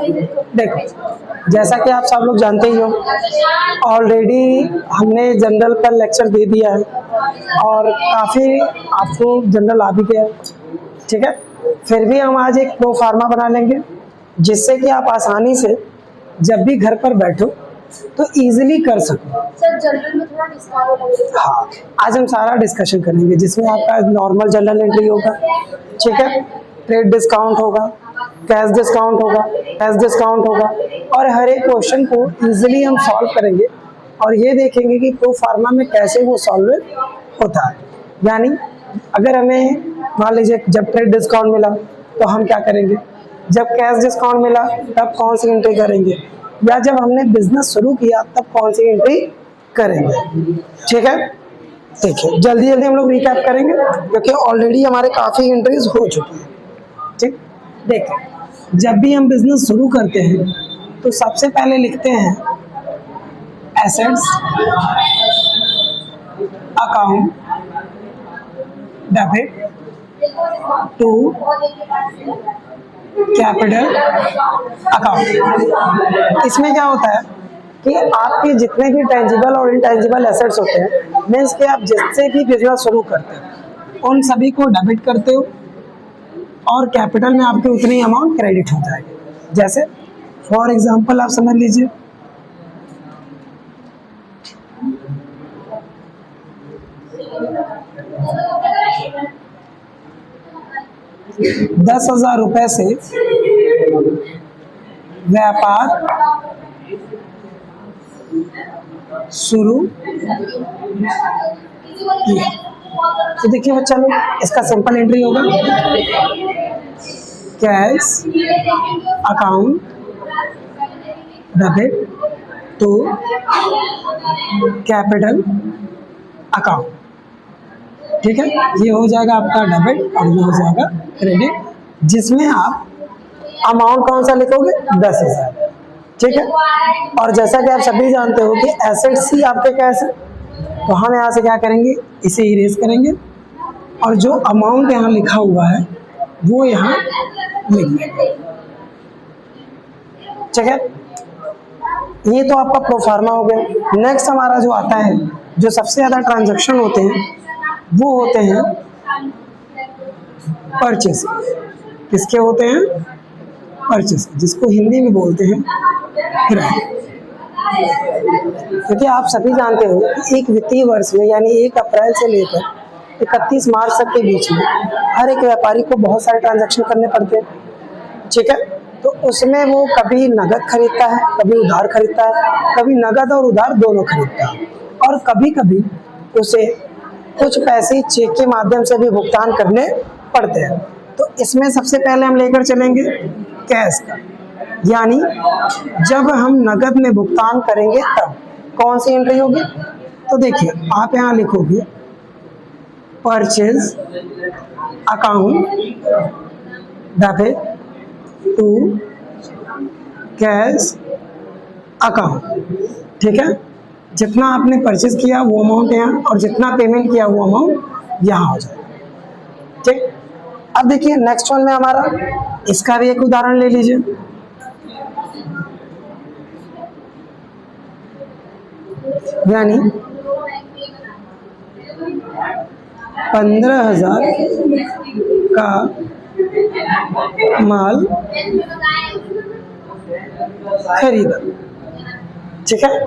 देखो, जैसा कि आप सब लोग जानते ही हो, ऑलरेडी हमने जनरल पर लेक्चर दे दिया है और काफ़ी आपको जनरल आ भी गया है, ठीक है। फिर भी हम आज एक प्रो फार्मा बना लेंगे जिससे कि आप आसानी से जब भी घर पर बैठो तो इजीली कर सको। सर जनरल में थोड़ा डिस्काउंट होगा। हाँ, आज हम सारा डिस्कशन करेंगे जिसमें आपका नॉर्मल जनरल एंट्री होगा, ठीक है, ट्रेड डिस्काउंट होगा, कैश डिस्काउंट होगा, कैश डिस्काउंट होगा और हर एक क्वेश्चन को इजीली हम सॉल्व करेंगे और ये देखेंगे कि प्रो फार्मा में कैसे वो सॉल्व होता है। यानी अगर हमें मान लीजिए जब ट्रेड डिस्काउंट मिला तो हम क्या करेंगे, जब कैश डिस्काउंट मिला तब कौन सी एंट्री करेंगे, या जब हमने बिजनेस शुरू किया तब कौन सी एंट्री करेंगे, ठीक है। देखिए जल्दी जल्दी हम लोग रिकैप करेंगे क्योंकि ऑलरेडी हमारे काफ़ी एंट्रीज हो चुकी हैं, ठीक। देखिए जब भी हम बिजनेस शुरू करते हैं तो सबसे पहले लिखते हैं assets account debit to capital account. इसमें क्या होता है कि आपके जितने भी टेंजिबल और इनटेंजिबल एसेट्स होते हैं, मीन्स कि आप जिससे भी बिजनेस शुरू करते हो उन सभी को डेबिट करते हो और कैपिटल में आपके उतनी अमाउंट क्रेडिट हो जाएगी। जैसे फॉर एग्जांपल आप समझ लीजिए 10,000 रुपए से व्यापार शुरू किया, तो देखिए बच्चा लोग इसका सिंपल एंट्री होगा cash account debit to capital account, ठीक है। ये हो जाएगा आपका डेबिट और ये हो जाएगा क्रेडिट, जिसमें आप अमाउंट कौन सा लिखोगे 10,000, ठीक है। और जैसा कि आप सभी जानते हो कि एसेट्स ही आपके कैश है, तो हम यहाँ से क्या करेंगे, इसे इरेज करेंगे और जो अमाउंट यहाँ लिखा हुआ है वो यहाँ लिख देंगे, ठीक है। ये तो आपका प्रो फार्मा हो गया। नेक्स्ट हमारा जो आता है, जो सबसे ज़्यादा ट्रांजैक्शन होते हैं वो होते हैं परचेस। किसके होते हैं, परचेस, जिसको हिंदी में बोलते हैं किराया। क्योंकि आप सभी जानते हो कि एक वित्तीय वर्ष में यानी 1 अप्रैल से लेकर 31 मार्च तक के बीच में हर एक व्यापारी को बहुत सारे ट्रांजैक्शन करने पड़ते हैं, ठीक है। तो उसमें वो कभी नगद खरीदता है, कभी उधार खरीदता है, कभी नगद और उधार दोनों खरीदता है और कभी कभी उसे कुछ पैसे चेक के माध्यम से भी भुगतान करने पड़ते हैं। तो इसमें सबसे पहले हम लेकर चलेंगे कैश का, यानी जब हम नगद में भुगतान करेंगे तब कौन सी एंट्री होगी। तो देखिए आप यहाँ लिखोगे purchase account debit to cash account, ठीक है। जितना आपने परचेज किया वो अमाउंट यहाँ और जितना पेमेंट किया वो अमाउंट यहाँ हो जाए, ठीक। अब देखिए नेक्स्ट वन में हमारा इसका भी एक उदाहरण ले लीजिए। यानी 15,000 का माल खरीदा, ठीक है।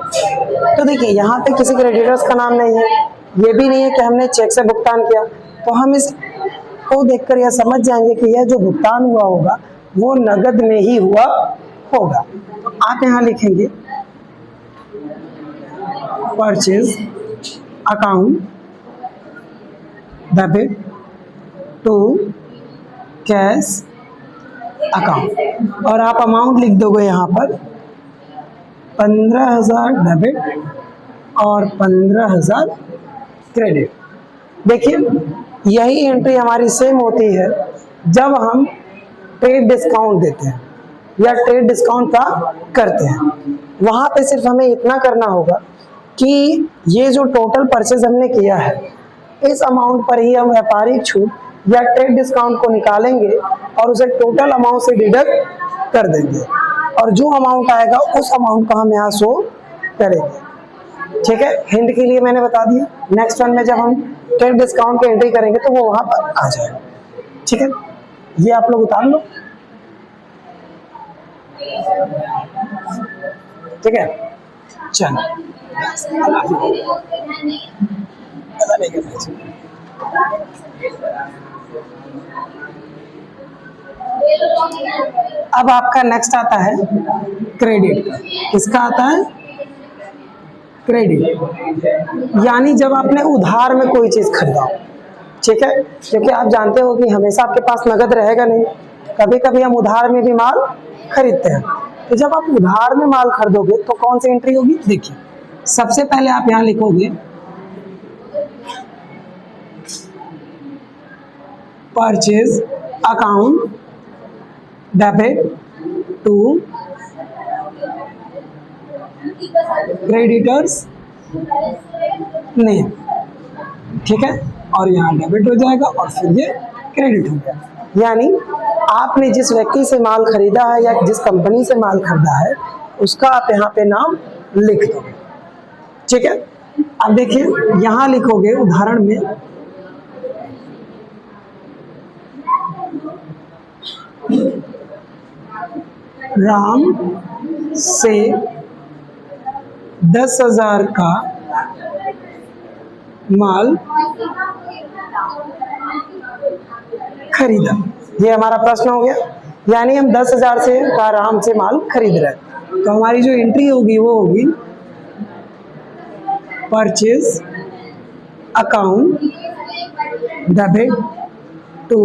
तो देखिए यहाँ पे किसी क्रेडिटर्स का नाम नहीं है, ये भी नहीं है कि हमने चेक से भुगतान किया, तो हम इस को देखकर यह समझ जाएंगे कि यह जो भुगतान हुआ होगा वो नगद में ही हुआ होगा। तो आप यहाँ लिखेंगे purchase account debit to cash account और आप अमाउंट लिख दोगे यहाँ पर 15,000 डेबिट और 15,000 क्रेडिट। देखिए यही एंट्री हमारी सेम होती है जब हम ट्रेड डिस्काउंट देते हैं या ट्रेड डिस्काउंट का करते हैं। वहाँ पे सिर्फ हमें इतना करना होगा कि ये जो टोटल परचेज हमने किया है इस अमाउंट पर ही हम व्यापारिक छूट या ट्रेड डिस्काउंट को निकालेंगे और उसे टोटल अमाउंट से डिडक्ट कर देंगे। और जो अमाउंट आएगा उस अमाउंट को हम यहाँ शो करेंगे। ठीक है, हिंट के लिए मैंने बता दिया। नेक्स्ट वन में जब हम ट्रेड डिस्काउंट की एंट्री करेंगे तो वो वहां पर आ जाएगा। ठीक है, ये आप लोग उतार लो। ठीक है, चलो पता नहीं करना। अब आपका नेक्स्ट आता है क्रेडिट। किसका आता है? क्रेडिट। यानी जब आपने उधार में कोई चीज खरीदा हो, ठीक है, क्योंकि आप जानते हो कि हमेशा आपके पास नगद रहेगा नहीं, कभी कभी हम उधार में भी माल खरीदते हैं। तो जब आप उधार में माल खरीदोगे तो कौन सी एंट्री होगी? देखिए, सबसे पहले आप यहां लिखोगे purchase account debit to creditors name. ठीक है, और यहाँ डेबिट हो जाएगा और फिर ये क्रेडिट हो गया। यानी आपने जिस व्यक्ति से माल खरीदा है या जिस कंपनी से माल खरीदा है उसका आप यहाँ पे नाम लिख दो। ठीक है, अब देखिए यहाँ लिखोगे उदाहरण में राम से 10,000 का माल खरीदा। ये हमारा प्रश्न हो गया, यानी हम 10,000 से का राम से माल खरीद रहे हैं। तो हमारी जो एंट्री होगी वो होगी purchase account debit to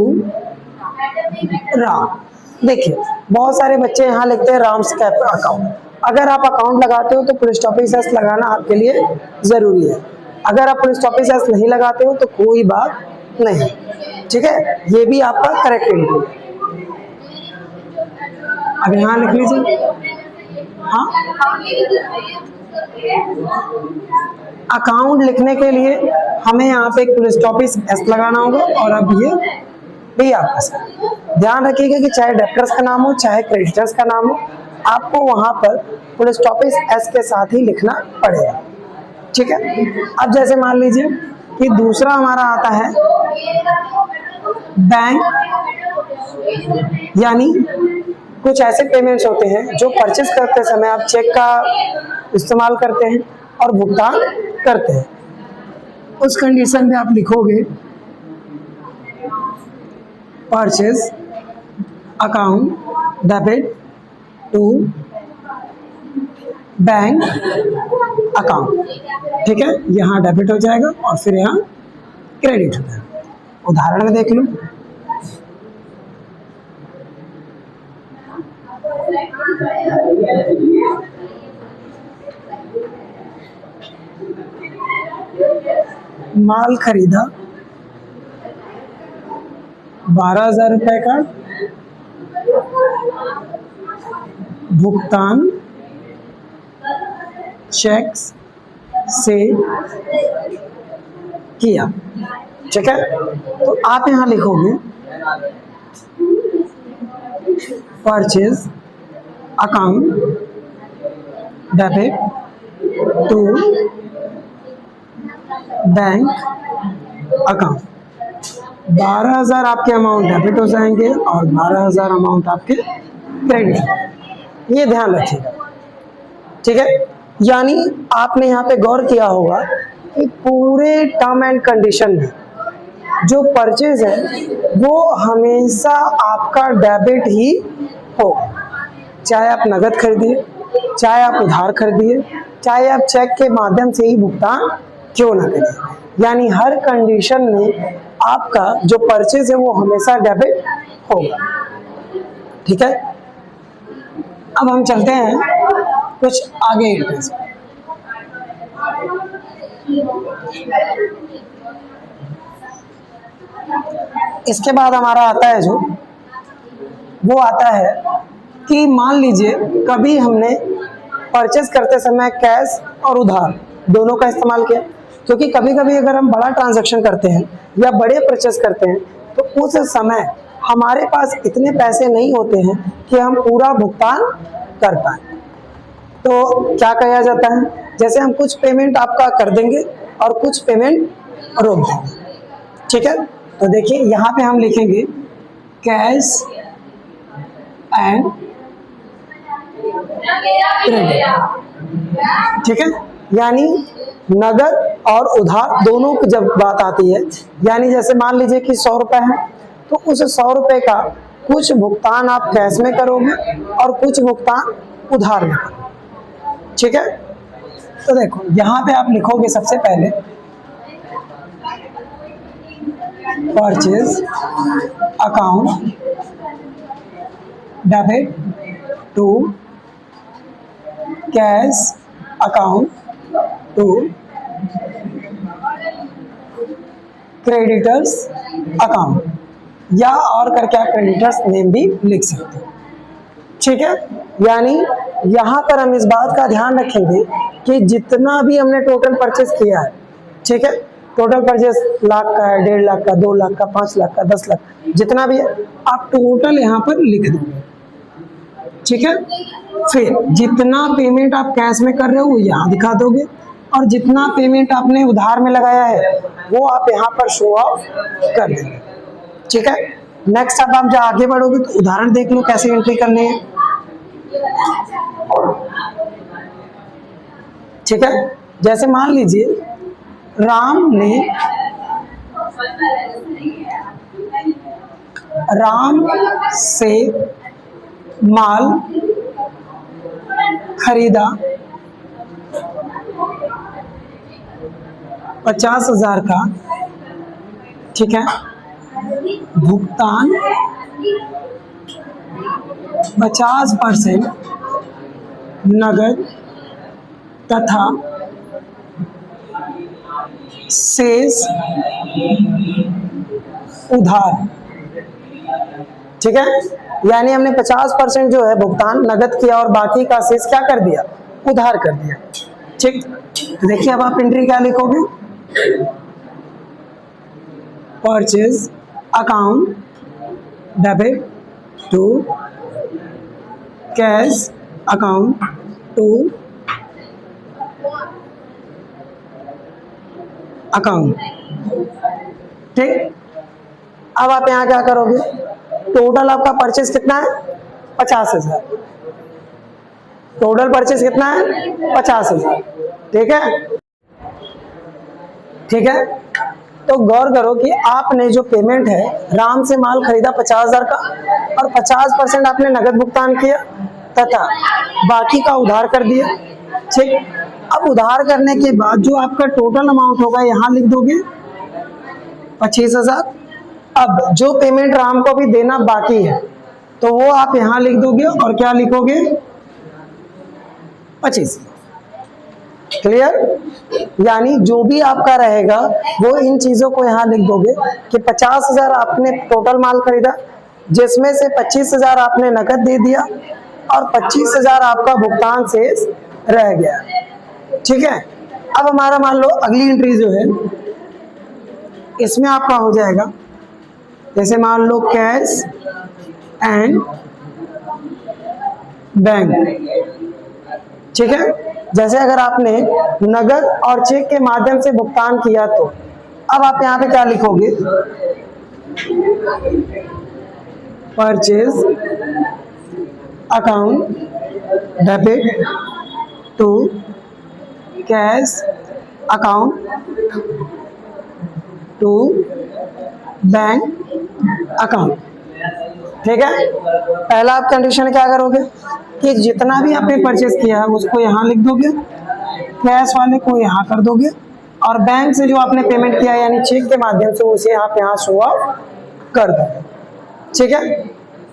Ram. देखिए बहुत सारे बच्चे यहाँ लिखते हैं राम्स कैप अकाउंट। अगर आप अकाउंट लगाते हो तो पुलिस स्टॉपिस एस लगाना आपके लिए जरूरी है। अगर आप पुलिस स्टॉपिस एस नहीं लगाते हो तो कोई बात नहीं। ठीक है, ये भी आपका करेक्ट एंट्री। अब यहाँ लिख लीजिए, हाँ, अकाउंट लिखने के लिए हमें यहाँ पे एक पुलिस स्टॉपिस एस लगाना होगा। और अब ये भी आपका सर ध्यान रखिएगा कि चाहे डेब्टर्स का नाम हो चाहे क्रेडिटर्स का नाम हो, आपको वहां पर पुलिस स्टॉपिस एस के साथ ही लिखना पड़ेगा। ठीक है, अब जैसे मान लीजिए कि दूसरा हमारा आता है बैंक, यानी कुछ ऐसे पेमेंट्स होते हैं जो परचेस करते समय आप चेक का इस्तेमाल करते हैं और भुगतान करते हैं। उस कंडीशन में आप लिखोगे purchase account debit to bank account. ठीक है, यहाँ डेबिट हो जाएगा और फिर यहाँ क्रेडिट हो जाएगा। उदाहरण में देख लो, माल खरीदा 12,000 रुपए का, भुगतान चेक से किया। ठीक है, तो आप यहां लिखोगे purchase account debit to bank account. 12,000 आपके अमाउंट डेबिट हो जाएंगे और 12,000 अमाउंट आपके क्रेडिट। ये ध्यान रखिएगा। ठीक है, यानी आपने यहाँ पे गौर किया होगा कि पूरे टर्म एंड कंडीशन में जो परचेज है वो हमेशा आपका डेबिट ही होगा, चाहे आप नगद खरीदिए, चाहे आप उधार खरीदिए, चाहे आप चेक के माध्यम से ही भुगतान क्यों ना करिए। यानी हर कंडीशन में आपका जो परचेज है वो हमेशा डेबिट होगा। ठीक है, अब हम चलते हैं कुछ आगे इंटरेस्ट। इसके बाद हमारा आता है जो वो आता है कि मान लीजिए कभी हमने परचेज करते समय कैश और उधार दोनों का इस्तेमाल किया, क्योंकि कभी कभी अगर हम बड़ा ट्रांजैक्शन करते हैं या बड़े परचेज करते हैं तो उस समय हमारे पास इतने पैसे नहीं होते हैं कि हम पूरा भुगतान कर पाए। तो क्या कहा जाता है, जैसे हम कुछ पेमेंट आपका कर देंगे और कुछ पेमेंट रोक देंगे, ठीक है। तो देखिए यहाँ पे हम लिखेंगे कैश एंड क्रेडिट, ठीक है। यानी नगद और उधार दोनों की जब बात आती है, यानी जैसे मान लीजिए कि 100 रुपए है, तो उस 100 रुपए का कुछ भुगतान आप कैश में करोगे और कुछ भुगतान उधार में करोगे, ठीक है। तो देखो यहाँ पे आप लिखोगे सबसे पहले purchase account debit to cash account to creditors account, या और करके आप क्रेडिटर्स नेम भी लिख सकते हैं, ठीक है। यानी यहाँ पर हम इस बात का ध्यान रखेंगे कि जितना भी हमने टोटल परचेस किया है, ठीक है, टोटल परचेस लाख का है, 1.5 लाख का, 2 लाख का, 5 लाख का, 10 लाख, जितना भी है आप टोटल यहाँ पर लिख दोगे, ठीक है। फिर जितना पेमेंट आप कैश में कर रहे हो वो यहाँ दिखा दोगे, और जितना पेमेंट आपने उधार में लगाया है वो आप यहाँ पर शो ऑफ कर देंगे, ठीक है। नेक्स्ट अब आप जब आगे बढ़ोगे तो उदाहरण देख लो कैसे एंट्री करनी है, ठीक है। जैसे मान लीजिए राम से माल खरीदा 50,000 का, ठीक है। भुगतान 50% नगद तथा शेष उधार, ठीक है। यानी हमने 50% जो है भुगतान नगद किया और बाकी का शेष क्या कर दिया, उधार कर दिया, ठीक। तो देखिए अब आप एंट्री क्या लिखोगे, purchase account debit to cash account to account, ठीक। अब आप यहाँ क्या करोगे, टोटल आपका परचेज कितना है 50,000, टोटल परचेज कितना है 50,000, ठीक है, ठीक है। तो गौर करो कि आपने जो पेमेंट है, राम से माल खरीदा 50,000 का और 50% आपने नगद भुगतान किया तथा बाकी का उधार कर दिया, ठीक। अब उधार करने के बाद जो आपका टोटल अमाउंट होगा यहाँ लिख दोगे 25,000। अब जो पेमेंट राम को भी देना बाकी है तो वो आप यहाँ लिख दोगे और क्या लिखोगे 25, क्लियर। यानी जो भी आपका रहेगा वो इन चीजों को यहाँ लिख दोगे कि 50,000 आपने टोटल माल खरीदा, जिसमें से 25,000 आपने नकद दे दिया और 25,000 आपका भुगतान शेष रह गया, ठीक है। अब हमारा मान लो अगली एंट्री जो है इसमें आपका हो जाएगा, जैसे मान लो कैश एंड बैंक, ठीक है। जैसे अगर आपने नगद और चेक के माध्यम से भुगतान किया तो अब आप यहाँ पे क्या लिखोगे, purchase account debit to cash account to bank account, ठीक है। पहला आप कंडीशन क्या करोगे कि जितना भी आपने परचेज किया है उसको यहाँ लिख दोगे, कैश वाले को यहाँ कर दोगे, और बैंक से जो आपने पेमेंट किया यानी चेक के माध्यम से उसे आप यहाँ शो ऑफ कर दोगे, ठीक है।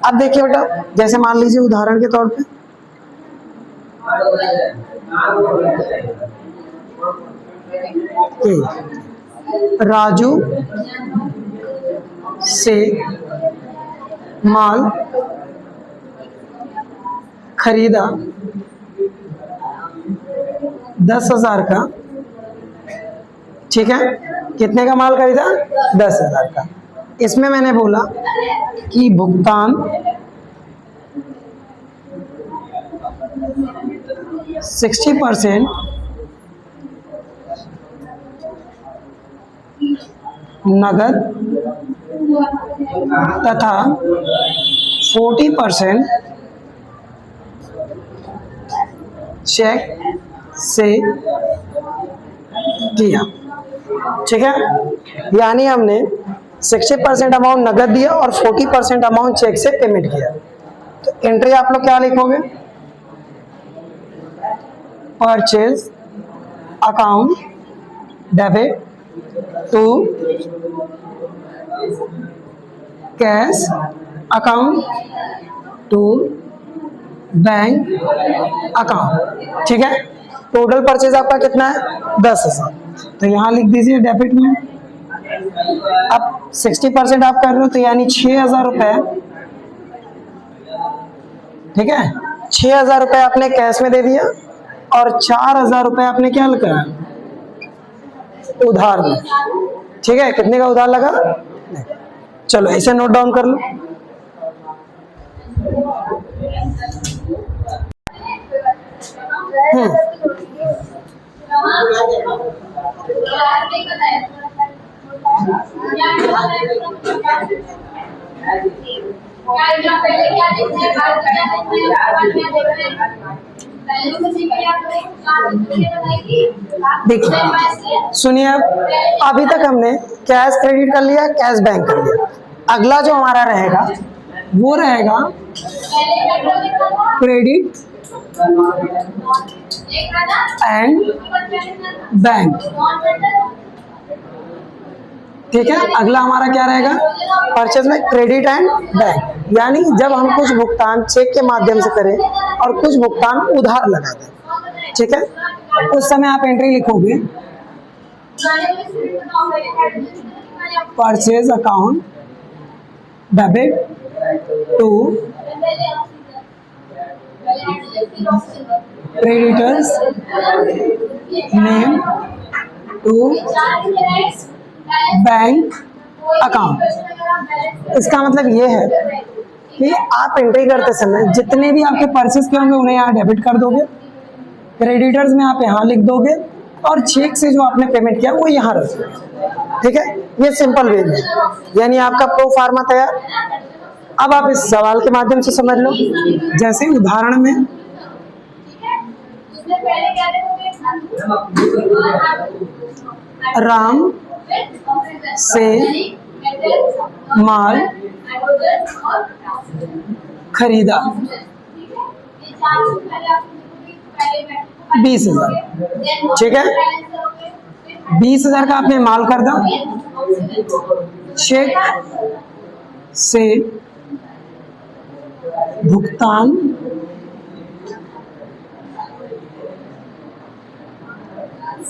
अब देखिए बेटा, जैसे मान लीजिए उदाहरण के तौर पे राजू से माल खरीदा 10,000 का, ठीक है। कितने का माल खरीदा 10,000 का। इसमें मैंने बोला कि भुगतान 60% नगद तथा 40% चेक से किया। ठीक है, यानी हमने 60% अमाउंट नगद दिया और 40% अमाउंट चेक से पेमेंट किया। तो एंट्री आप लोग क्या लिखोगे? Purchase account debit to cash account to bank account. ठीक है, टोटल परचेज आपका कितना है? 10,000। तो यहाँ लिख दीजिए डेबिट में। अब 60% आप कर रहे हो तो यानी 6,000 रुपये। ठीक है, 6,000 रुपये आपने कैश में दे दिया और 4,000 रुपये आपने क्या लगा? उधार में। ठीक है, कितने का उधार लगा? चलो इसे नोट डाउन कर लो। देखिए सुनिए, अभी तक हमने कैश क्रेडिट कर लिया, कैश बैंक कर लिया। अगला जो हमारा रहेगा वो रहेगा क्रेडिट एंड बैंक। ठीक है, अगला हमारा क्या रहेगा? परचेज में क्रेडिट एंड बैंक, यानी जब हम कुछ भुगतान चेक के माध्यम से करें और कुछ भुगतान उधार लगा दें। ठीक है, उस समय आप एंट्री लिखोगे purchase account debit to creditors name to bank account. इसका मतलब ये है कि आप एंट्री करते समय जितने भी आपके परचेज के होंगे उन्हें यहाँ डेबिट कर दोगे, क्रेडिटर्स में आप यहाँ लिख दोगे और चेक से जो आपने पेमेंट किया वो यहाँ रख दोगे। ठीक है, ये सिंपल वे है, यानी आपका प्रो फार्मा तैयार। अब आप इस सवाल के माध्यम से समझ लो। जैसे उदाहरण में राम से माल खरीदा 20,000। ठीक है, 20,000 का आपने माल खरीदा, चेक से भुगतान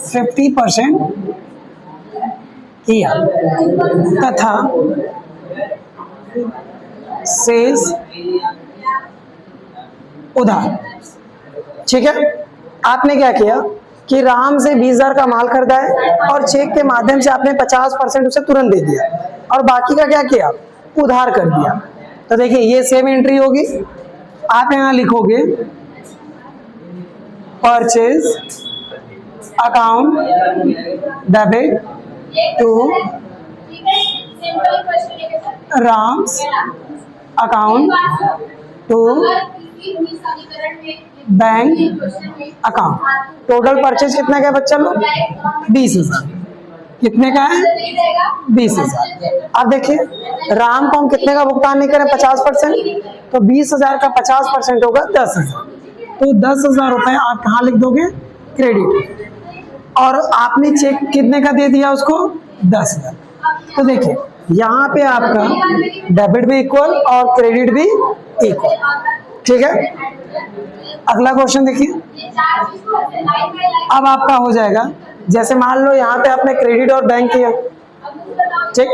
50% किया तथा शेष उधार। ठीक है, आपने क्या किया कि राम से 20,000 का माल खरीदा है और चेक के माध्यम से आपने 50% उसे तुरंत दे दिया और बाकी का क्या किया? उधार कर दिया। तो देखिए ये सेम एंट्री होगी। आप यहाँ लिखोगे purchase account debit to Ram's account to bank account. Total purchase कितने का है बच्चा लोग? 20,000। कितने का है? 20,000। अब देखिए राम को हम कितने का भुगतान नहीं करें? 50%। तो 20,000 का 50% होगा 10,000। तो 10,000 रुपए आप कहाँ लिख दोगे? क्रेडिट। और आपने चेक कितने का दे दिया उसको? 10,000। तो देखिए यहाँ पे आपका डेबिट भी इक्वल और क्रेडिट भी इक्वल। ठीक है, अगला क्वेश्चन देखिए। अब आपका हो जाएगा, जैसे मान लो यहाँ पे आपने क्रेडिट और बैंक किया। ठीक,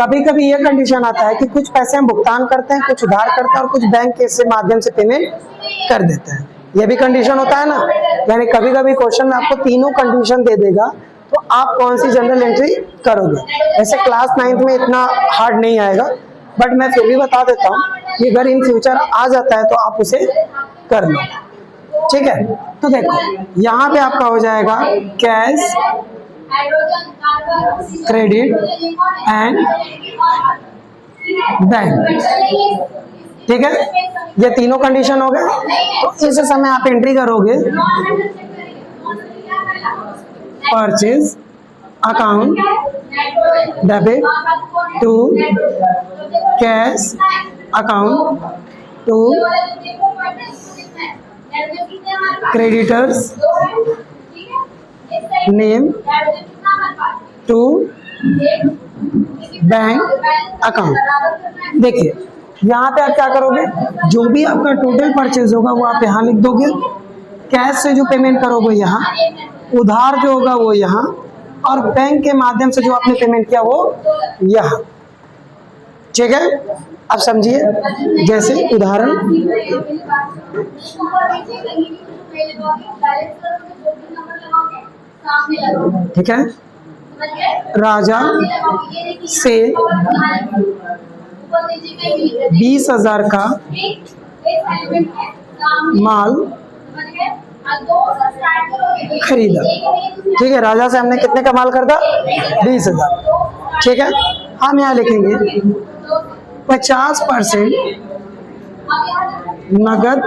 कभी कभी ये कंडीशन आता है कि कुछ पैसे हम भुगतान करते हैं, कुछ उधार करते हैं और कुछ बैंक के माध्यम से पेमेंट कर देते हैं। ये भी कंडीशन होता है ना, यानी कभी कभी क्वेश्चन में आपको तीनों कंडीशन दे देगा तो आप कौन सी जनरल एंट्री करोगे। ऐसे क्लास 9th में इतना हार्ड नहीं आएगा, बट मैं फिर भी बता देता हूँ कि अगर इन फ्यूचर आ जाता है तो आप उसे कर लो। ठीक है, तो देखो यहाँ पे आपका हो जाएगा कैश, क्रेडिट एंड बैंक। ठीक है, ये तीनों कंडीशन हो गए। तो इस समय आप एंट्री करोगे purchase account debit to cash account to creditors name to bank account. देखिए यहाँ पे आप क्या करोगे, जो भी आपका टोटल परचेज होगा वो आप यहाँ लिख दोगे, कैश से जो पेमेंट करोगे यहाँ, उधार जो होगा वो यहाँ, और बैंक के माध्यम से जो आपने पेमेंट किया वो यहाँ। ठीक है, अब समझिए, जैसे उदाहरण, ठीक है, राजा से 20,000 का माल खरीदा। ठीक है, राजा से हमने कितने का माल खरीदा? 20,000। ठीक है, हम यहाँ लिखेंगे 50% नगद,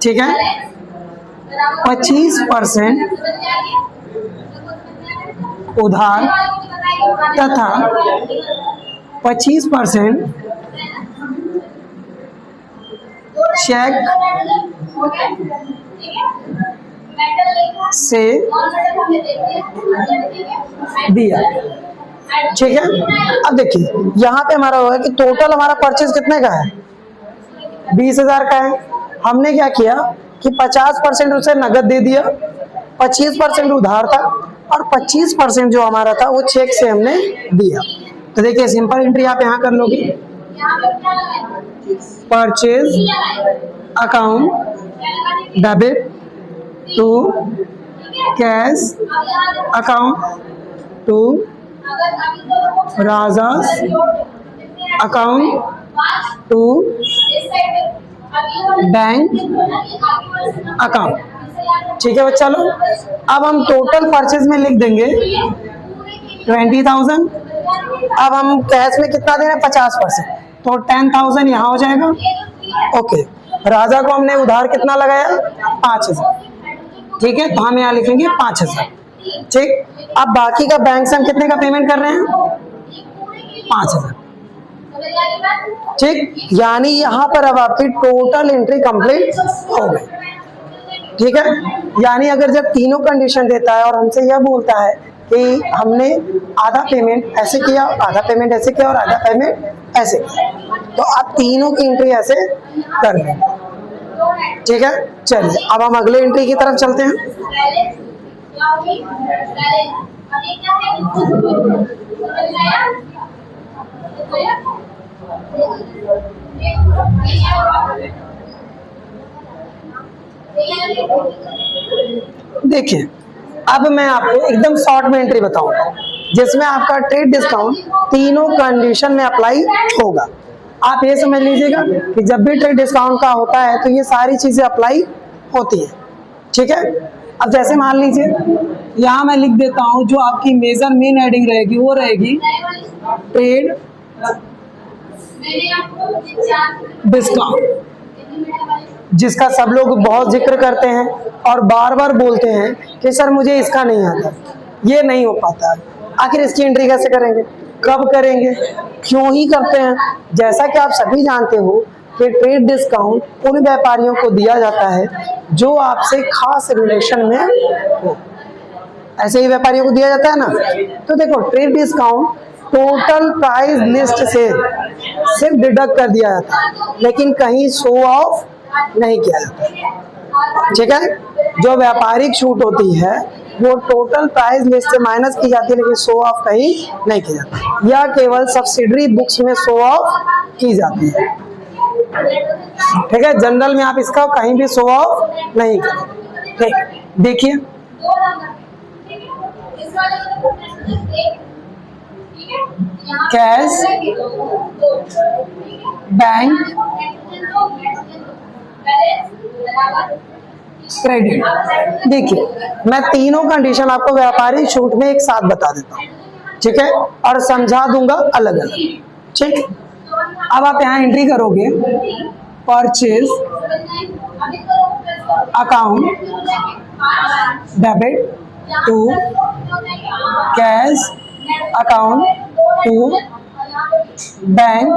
ठीक है, 25% उधार तथा 25% चेक से दिया। ठीक है, अब देखिए यहाँ पे हमारा होगा कि टोटल हमारा परचेज कितने का है? 20,000 का है। हमने क्या किया कि 50% उसे नगद दे दिया, 25% उधार था, और 25% जो हमारा था वो चेक से हमने दिया। तो देखिए सिंपल एंट्री आप यहाँ कर लोगे, purchase account debit to cash account to Raja's account to bank account. ठीक है बच्चा लोग, अब हम टोटल परचेज में लिख देंगे 20,000। अब हम कैश में कितना दे रहे हैं? 50%, तो 10,000 यहाँ हो जाएगा। ओके, राजा को हमने उधार कितना लगाया? 5,000। ठीक है, तो हम यहाँ लिखेंगे 5,000। ठीक, अब बाकी का बैंक से हम कितने का पेमेंट कर रहे हैं? 5,000। ठीक, यानी यहाँ पर अब आपकी टोटल एंट्री कंप्लीट हो गई। ठीक है, यानी अगर जब तीनों कंडीशन देता है और हमसे यह बोलता है कि हमने आधा पेमेंट ऐसे किया, आधा पेमेंट ऐसे किया और आधा पेमेंट ऐसे किया, तो आप तीनों की एंट्री ऐसे कर लें। ठीक है, चलिए अब हम अगले एंट्री की तरफ चलते हैं। देखिए अब मैं आपको एकदम शॉर्ट में एंट्री बताऊंगा जिसमें आपका ट्रेड डिस्काउंट तीनों कंडीशन में अप्लाई होगा। आप ये समझ लीजिएगा कि जब भी ट्रेड डिस्काउंट का होता है तो ये सारी चीजें अप्लाई होती हैं। ठीक है, अब जैसे मान लीजिए यहाँ मैं लिख देता हूँ, जो आपकी मेजर मेन हेडिंग रहेगी वो रहेगी ट्रेड डिस्काउंट, जिसका सब लोग बहुत जिक्र करते हैं और बार बार बोलते हैं कि सर मुझे इसका नहीं आता, ये नहीं हो पाता। आखिर इसकी एंट्री कैसे करेंगे, कब करेंगे, क्यों ही करते हैं? जैसा कि आप सभी जानते हो कि ट्रेड डिस्काउंट उन व्यापारियों को दिया जाता है जो आपसे खास रिलेशन में हो, ऐसे ही व्यापारियों को दिया जाता है ना। तो देखो trade discount total price list से सिर्फ डिडक्ट कर दिया जाता है, लेकिन कहीं शो ऑफ नहीं किया जाता। ठीक है, जो व्यापारिक छूट होती है वो टोटल प्राइस लिस्ट से माइनस की जाती है, लेकिन शो ऑफ कहीं नहीं की जाती, या केवल सब्सिडरी बुक्स में शो ऑफ की जाती है। ठीक है, जनरल में आप इसका कहीं भी शो ऑफ नहीं करें। ठीक, देखिए कैश, बैंक, क्रेडिट। देखिए मैं तीनों कंडीशन आपको व्यापारिक छूट में एक साथ बता देता हूँ, ठीक है, और समझा दूंगा अलग अलग, ठीक। अब आप यहाँ एंट्री करोगे purchase account debit to cash account to bank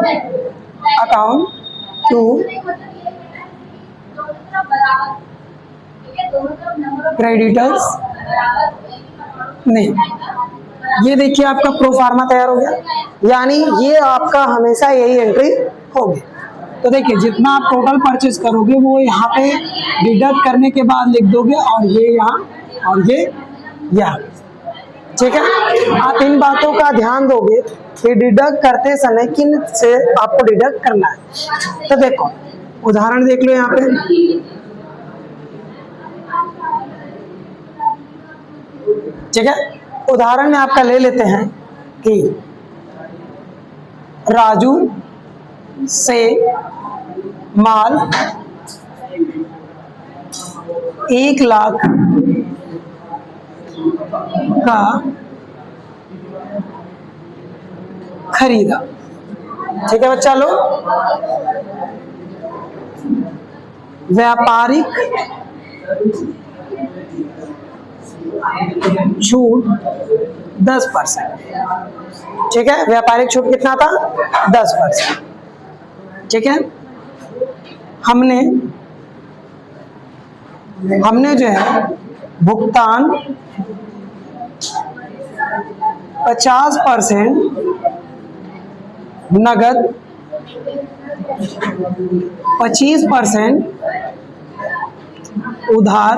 account to creditors नहीं। ये देखिए आपका प्रो फार्मा तैयार हो गया, यानी ये आपका हमेशा यही एंट्री होगी। तो देखिए जितना आप टोटल परचेज करोगे वो यहाँ पे डिडक्ट करने के बाद लिख दोगे, और ये यहाँ और ये यहाँ, ठीक है। आप इन बातों का ध्यान दोगे कि डिडक्ट करते समय किन से आपको डिडक्ट करना है। तो देखो उदाहरण देख लो यहाँ पे, ठीक है। उदाहरण में आपका ले लेते हैं कि राजू से माल 1 लाख का खरीदा, ठीक है बच्चा लोग। व्यापारिक छूट 10%, ठीक है। व्यापारिक छूट कितना था? 10%, ठीक है। हमने जो है भुगतान 50% नगद, 25% उधार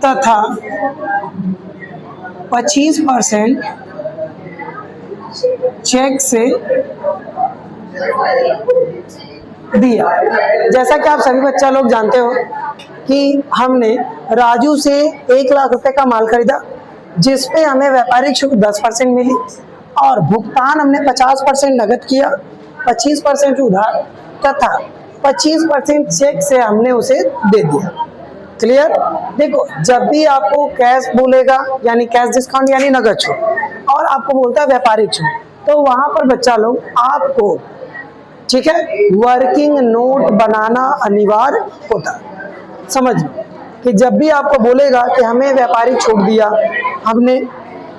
तथा 25% चेक से दिया। जैसा कि आप सभी बच्चा लोग जानते हो कि हमने राजू से 1 लाख रुपए का माल खरीदा, जिसपे हमें व्यापारिक छूट 10% मिली, और भुगतान हमने 50% नगद किया, 25% उधार तथा 25% चेक से हमने उसे दे दिया। क्लियर? देखो जब भी आपको कैश बोलेगा यानी कैश डिस्काउंट यानी नगद छूट, और आपको बोलता है व्यापारिक छूट, तो वहां पर बच्चा लोग आपको, ठीक है, वर्किंग नोट बनाना अनिवार्य होता है। समझ लो कि जब भी आपको बोलेगा कि हमें व्यापारिक छूट दिया, हमने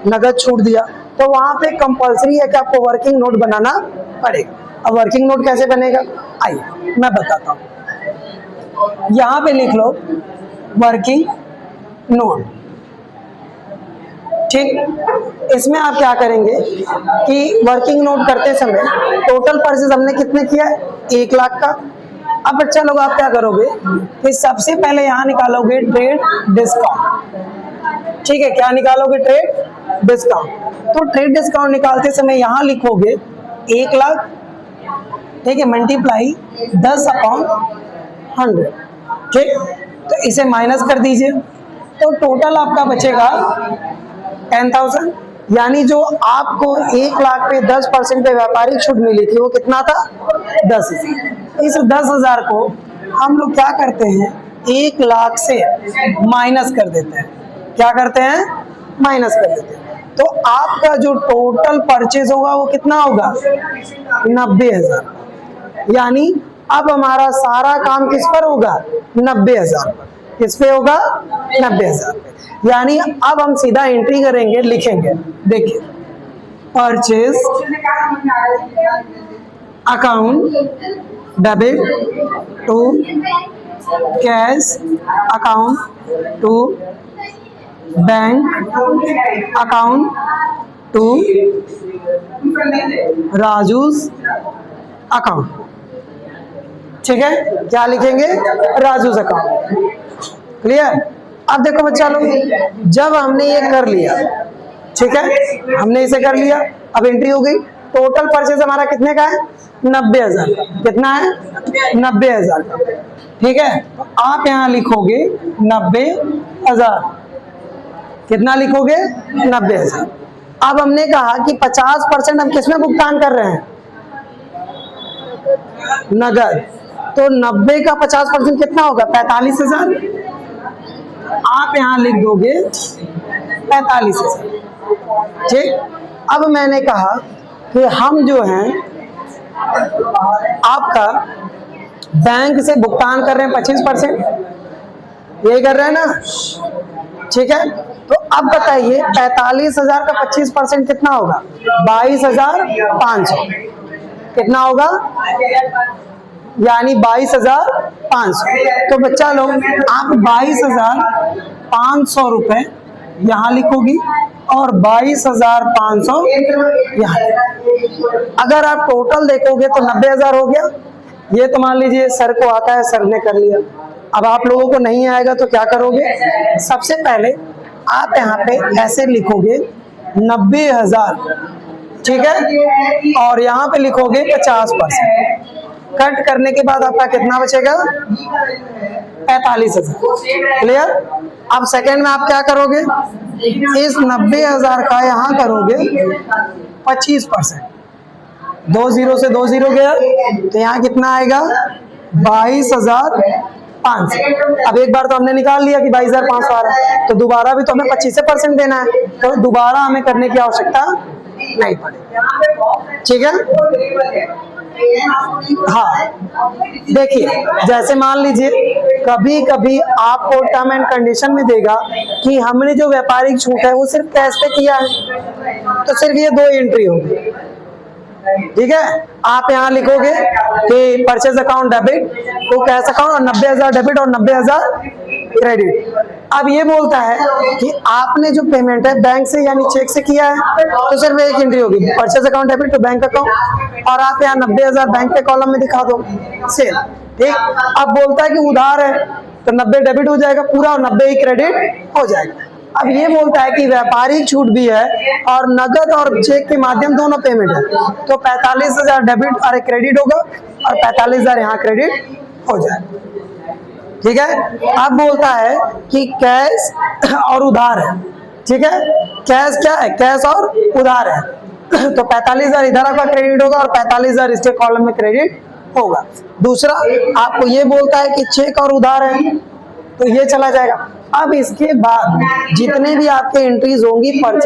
नगद छूट दिया, तो वहां पे कंपलसरी है कि आपको वर्किंग नोट बनाना पड़ेगा। अब वर्किंग नोट कैसे बनेगा आइए मैं बताता हूँ। यहाँ पे लिख लो वर्किंग नोट, ठीक। इसमें आप क्या करेंगे कि वर्किंग नोट करते समय टोटल परचेज हमने कितने किया है? 1 लाख का। अब बच्चा लोग आप क्या करोगे कि सबसे पहले यहाँ निकालोगे ट्रेड डिस्काउंट, ठीक है। क्या निकालोगे? Trade discount. तो ट्रेड डिस्काउंट निकालते समय यहाँ लिखोगे 1 लाख, ठीक है, मल्टीप्लाई 10/100, ठीक। तो इसे माइनस कर दीजिए, तो टोटल आपका बचेगा 10,000, यानी जो आपको 1 लाख पे 10% पे व्यापारिक छूट मिली थी वो कितना था? 10,000। इस 10,000 को हम लोग क्या करते हैं? 1 लाख से माइनस कर देते हैं। क्या करते हैं? माइनस कर देते हैं। तो आपका जो टोटल परचेज होगा वो कितना होगा? 90,000। यानी अब हमारा सारा काम किस पर होगा? 90,000 पर। किस पे होगा? 90,000 पे। यानी अब हम सीधा एंट्री करेंगे, लिखेंगे, देखिए purchase account debit to cash account to bank account to Raju's account, ठीक है। क्या लिखेंगे? राजूस अकाउंट। क्लियर? अब देखो बच्चा लोग, जब हमने ये कर लिया, ठीक है, हमने इसे कर लिया, अब एंट्री हो गई। टोटल परचेज हमारा कितने का है? 90,000। कितना है? 90,000 का, ठीक है। तो आप यहाँ लिखोगे 90,000। कितना लिखोगे? 90,000। अब हमने कहा कि 50% हम किसमें भुगतान कर रहे हैं? नगद। तो 90 का 50% कितना होगा? 45,000। आप यहाँ लिख दोगे 45,000। ठीक, अब मैंने कहा कि हम जो हैं आपका बैंक से भुगतान कर रहे हैं 25%, यही कर रहे हैं ना? ठीक है, तो अब बताइए 45,000 का 25% कितना होगा? 22,500। कितना होगा? यानी 22,500। तो बच्चा लोग आप 22,500 रुपए यहाँ लिखोगी और 22,500 यहाँ। अगर आप टोटल देखोगे तो 90,000 हो गया। ये तो मान लीजिए सर को आता है, सर ने कर लिया। अब आप लोगों को नहीं आएगा तो क्या करोगे? सबसे पहले आप यहाँ पे ऐसे लिखोगे 90,000, ठीक है, और यहाँ पे लिखोगे 50%। कट करने के बाद आपका कितना बचेगा? 45,000। क्लियर? अब सेकंड में आप क्या करोगे? इस 90,000 का यहाँ करोगे 25%। 2 0 से 2 0 गया, तो यहाँ कितना आएगा? 22,500। अब एक बार तो हमने निकाल लिया कि 22,500 आ रहा है, तो दोबारा भी तो हमें 25% देना है, तो दोबारा हमें करने की आवश्यकता नहीं पड़ेगी। ठीक है? हाँ, देखिए जैसे मान लीजिए कभी कभी आपको टर्म एंड कंडीशन में देगा कि हमने जो व्यापारिक छूट है वो सिर्फ कैश पे किया है, तो सिर्फ ये 2 एंट्री होगी। ठीक है, आप यहाँ लिखोगे कि परचेज अकाउंट डेबिट, तो कैश अकाउंट, और 90,000 डेबिट और 90,000 क्रेडिट। अब ये बोलता है कि आपने जो पेमेंट है बैंक से यानी चेक से किया है, तो सिर्फ एक एंट्री होगी, purchase account debit to bank account, और आप यहाँ 90,000 बैंक के कॉलम में दिखा दो सेल। ठीक, अब बोलता है कि उधार है, तो 90 डेबिट हो जाएगा पूरा और 90 ही क्रेडिट हो जाएगा। अब ये बोलता है कि व्यापारिक छूट भी है और नगद और चेक के माध्यम दोनों पेमेंट है, तो 45,000 डेबिट और क्रेडिट होगा और 45,000 यहाँ क्रेडिट हो जाएगा। ठीक है, अब बोलता है कि कैश और उधार है। ठीक है, कैश क्या है? कैश और उधार है, तो 45,000 इधर आपका क्रेडिट होगा और 45,000 इसके कॉलम में क्रेडिट होगा। दूसरा आपको ये बोलता है कि चेक और उधार है, तो ये चला जाएगा। अब इसके बाद जितने भी आपके एंट्रीज होंगी परचेज